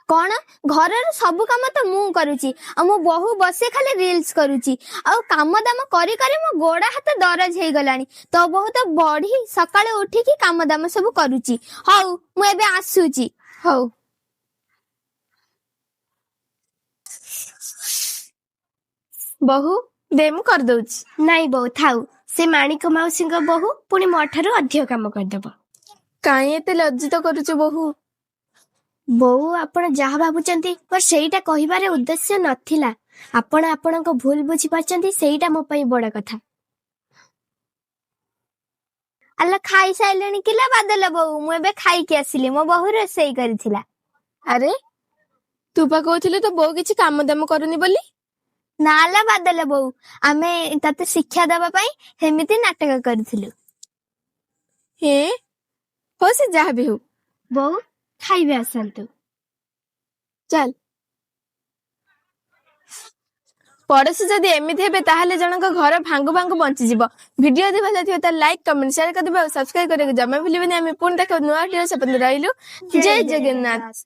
कौन घर सब कम तो मु करुची मो बहु बसे खाली रील्स करुची काम दाम करी करी मो गोड़ा हाथ दरज हो गलानी तो बहुत बढ़ी सकाळे उठिकी काम दाम सब करुची। हौ मु एबे आसुची। हौ बहु दे मु कर दउची। नाई बहु थाउ से माणिक माउसी बहु पुणी मो ठारू अधिक काम करदेब। काई एते लज्जित करुछु बहु? बहु आपण जहा भाबुचंती पर सेईटा कहिबारे उद्देश्य नथिला। आपण आपणको भूल बुझी पाचंती सेईटा मो पई बड़ कथा। अल्ला खाई साइलेनी किला बादल बहु मु एबे खाई के आसिली मो बहु रोसई करिथिला। अरे तू पा कहथिलु तो बहु किछि काम दाम करूनी बोली? नाला बादल बहु आमे तते शिक्षा देबा पई हेमिति नाटक करथिलु। हे हो से जहा भी हो बहु खाइबे आसंतु। चल पड़ोसी जदि एमिति हेबे ताहले जनक घर भांगु भांगु बंची जिवो। वीडियो यदि भल थिबो त लाइक कमेंट शेयर कर दिबो, सब्सक्राइब करे जमा भूलिबेनी। आमे पुन देखो नुआ वीडियो से बंद रहिलु। जय जगन्नाथ।